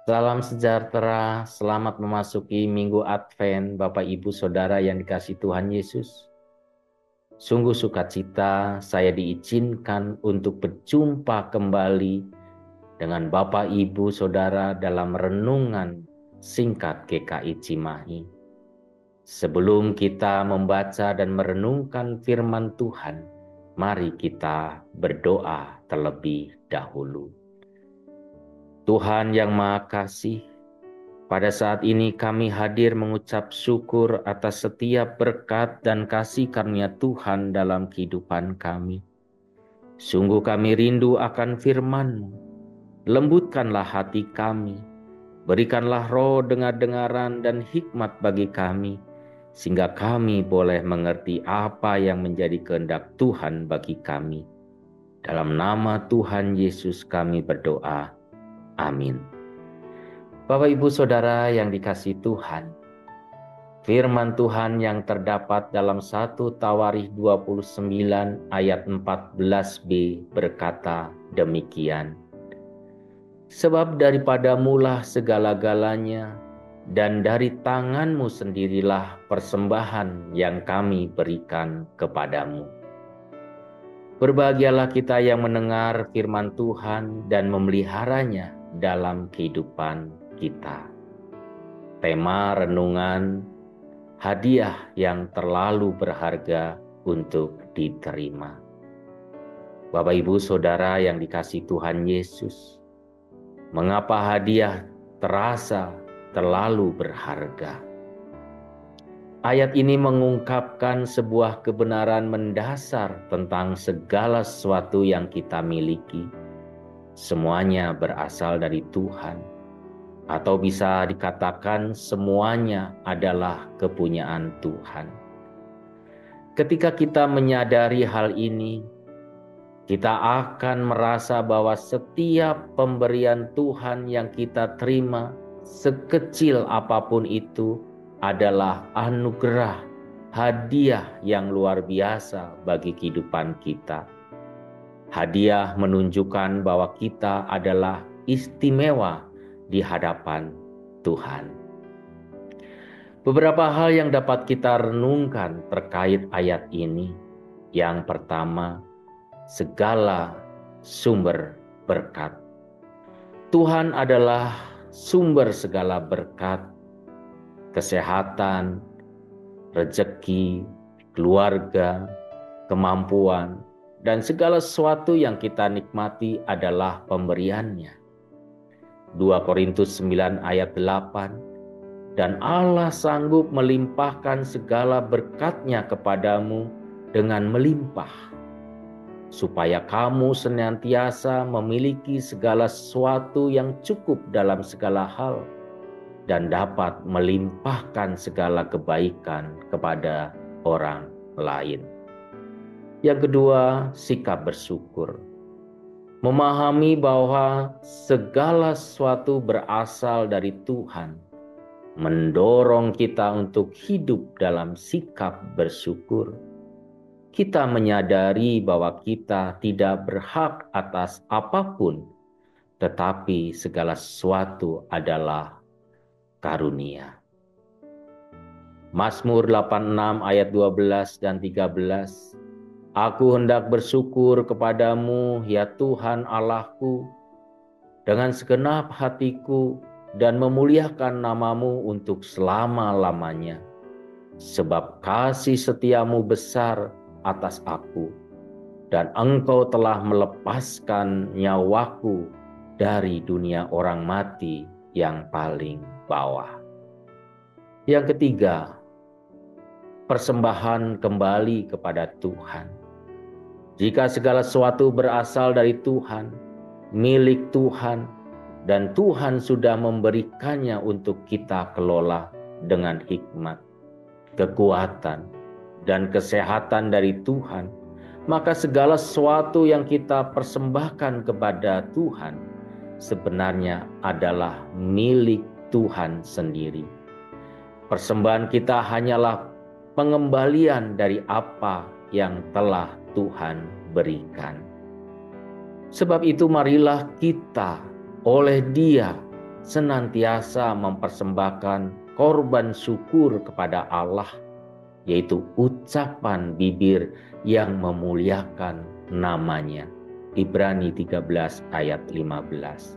Salam sejahtera, selamat memasuki Minggu Advent, Bapak Ibu Saudara yang dikasihi Tuhan Yesus. Sungguh sukacita saya diizinkan untuk berjumpa kembali dengan Bapak Ibu Saudara dalam renungan singkat GKI Cimahi. Sebelum kita membaca dan merenungkan firman Tuhan, mari kita berdoa terlebih dahulu. Tuhan yang Maha Kasih, pada saat ini kami hadir mengucap syukur atas setiap berkat dan kasih karunia Tuhan dalam kehidupan kami. Sungguh kami rindu akan firman-Mu. Lembutkanlah hati kami. Berikanlah roh dengar-dengaran dan hikmat bagi kami, sehingga kami boleh mengerti apa yang menjadi kehendak Tuhan bagi kami. Dalam nama Tuhan Yesus kami berdoa. Amin. Bapak Ibu Saudara yang dikasihi Tuhan, firman Tuhan yang terdapat dalam 1 Tawarikh 29 ayat 14b berkata demikian. Sebab daripada mulah segala-galanya, dan dari tangan-Mu sendirilah persembahan yang kami berikan kepadamu. Berbahagialah kita yang mendengar firman Tuhan dan memeliharanya dalam kehidupan kita. Tema renungan, hadiah yang terlalu berharga untuk diterima. Bapak Ibu Saudara yang dikasihi Tuhan Yesus, mengapa hadiah terasa terlalu berharga? Ayat ini mengungkapkan sebuah kebenaran mendasar tentang segala sesuatu yang kita miliki. Semuanya berasal dari Tuhan, atau bisa dikatakan semuanya adalah kepunyaan Tuhan. Ketika kita menyadari hal ini, kita akan merasa bahwa setiap pemberian Tuhan yang kita terima, sekecil apapun itu, adalah anugerah, hadiah yang luar biasa bagi kehidupan kita. Hadiah menunjukkan bahwa kita adalah istimewa di hadapan Tuhan. Beberapa hal yang dapat kita renungkan terkait ayat ini. Yang pertama, segala sumber berkat. Tuhan adalah sumber segala berkat, kesehatan, rezeki, keluarga, kemampuan, dan segala sesuatu yang kita nikmati adalah pemberiannya. 2 Korintus 9 ayat 8, dan Allah sanggup melimpahkan segala berkat-Nya kepadamu dengan melimpah, supaya kamu senantiasa memiliki segala sesuatu yang cukup dalam segala hal, dan dapat melimpahkan segala kebaikan kepada orang lain. Yang kedua, sikap bersyukur. Memahami bahwa segala sesuatu berasal dari Tuhan, mendorong kita untuk hidup dalam sikap bersyukur. Kita menyadari bahwa kita tidak berhak atas apapun, tetapi segala sesuatu adalah karunia. Mazmur 86 ayat 12 dan 13. Aku hendak bersyukur kepadamu, ya Tuhan Allahku, dengan segenap hatiku, dan memuliakan namamu untuk selama-lamanya. Sebab kasih setiamu besar atas aku, dan engkau telah melepaskan nyawaku dari dunia orang mati yang paling bawah. Yang ketiga, persembahan kembali kepada Tuhan. Jika segala sesuatu berasal dari Tuhan, milik Tuhan, dan Tuhan sudah memberikannya untuk kita kelola dengan hikmat, kekuatan, dan kesehatan dari Tuhan, maka segala sesuatu yang kita persembahkan kepada Tuhan sebenarnya adalah milik Tuhan sendiri. Persembahan kita hanyalah pengembalian dari apa yang telah Tuhan berikan. Sebab itu marilah kita oleh Dia senantiasa mempersembahkan korban syukur kepada Allah, yaitu ucapan bibir yang memuliakan namanya. Ibrani 13 ayat 15.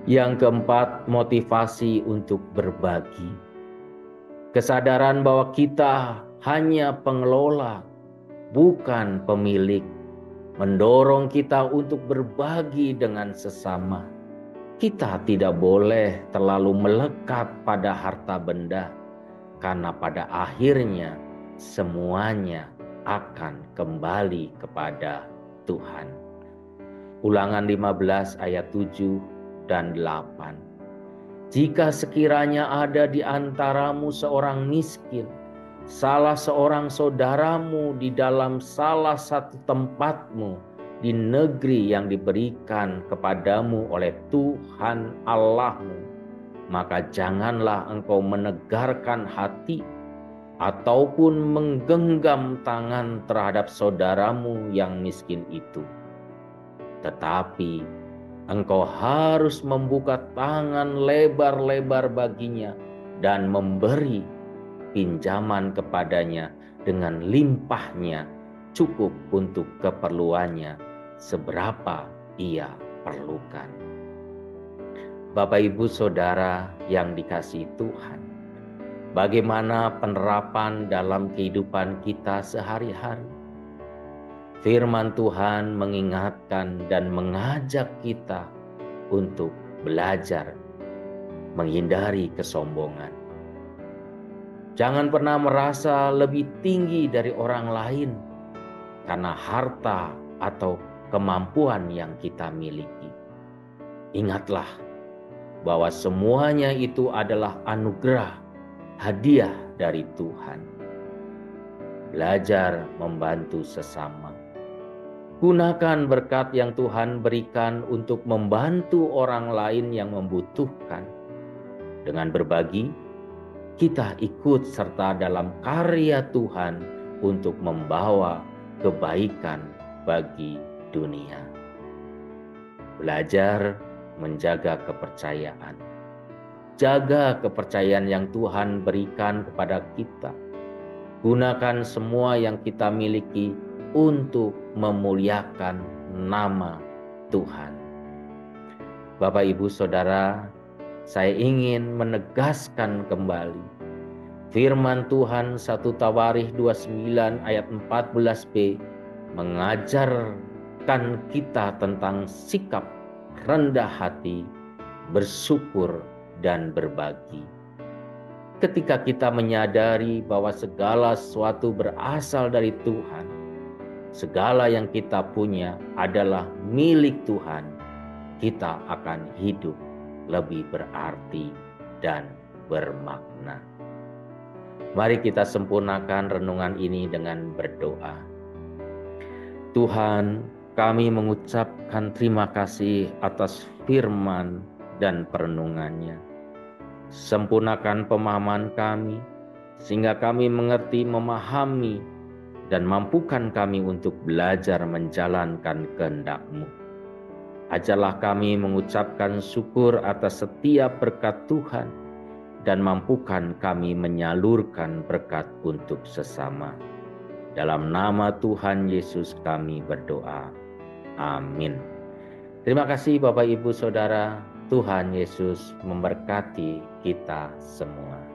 Yang keempat, motivasi untuk berbagi. Kesadaran bahwa kita hanya pengelola, bukan pemilik, mendorong kita untuk berbagi dengan sesama. Kita tidak boleh terlalu melekat pada harta benda, karena pada akhirnya semuanya akan kembali kepada Tuhan. Ulangan 15 ayat 7 dan 8. Jika sekiranya ada di antaramu seorang miskin, salah seorang saudaramu di dalam salah satu tempatmu di negeri yang diberikan kepadamu oleh Tuhan Allahmu, maka janganlah engkau menegarkan hati ataupun menggenggam tangan terhadap saudaramu yang miskin itu. Tetapi engkau harus membuka tangan lebar-lebar baginya dan memberi pinjaman kepadanya dengan limpahnya, cukup untuk keperluannya seberapa ia perlukan. Bapak, Ibu, Saudara yang dikasihi Tuhan, bagaimana penerapan dalam kehidupan kita sehari-hari? Firman Tuhan mengingatkan dan mengajak kita untuk belajar menghindari kesombongan. Jangan pernah merasa lebih tinggi dari orang lain karena harta atau kemampuan yang kita miliki. Ingatlah bahwa semuanya itu adalah anugerah, hadiah dari Tuhan. Belajar membantu sesama. Gunakan berkat yang Tuhan berikan untuk membantu orang lain yang membutuhkan. Dengan berbagi, kita ikut serta dalam karya Tuhan untuk membawa kebaikan bagi dunia. Belajar menjaga kepercayaan. Jaga kepercayaan yang Tuhan berikan kepada kita. Gunakan semua yang kita miliki untuk memuliakan nama Tuhan. Bapak, Ibu, Saudara, saya ingin menegaskan kembali firman Tuhan 1 Tawarikh 29 ayat 14b mengajarkan kita tentang sikap rendah hati, bersyukur, dan berbagi. Ketika kita menyadari bahwa segala sesuatu berasal dari Tuhan, segala yang kita punya adalah milik Tuhan, kita akan hidup lebih berarti dan bermakna. Mari kita sempurnakan renungan ini dengan berdoa. Tuhan, kami mengucapkan terima kasih atas firman dan perenungannya. Sempurnakan pemahaman kami, sehingga kami mengerti, memahami, dan mampukan kami untuk belajar menjalankan kehendak-Mu. Ajarlah kami mengucapkan syukur atas setiap berkat Tuhan, dan mampukan kami menyalurkan berkat untuk sesama. Dalam nama Tuhan Yesus kami berdoa. Amin. Terima kasih Bapak, Ibu, Saudara. Tuhan Yesus memberkati kita semua.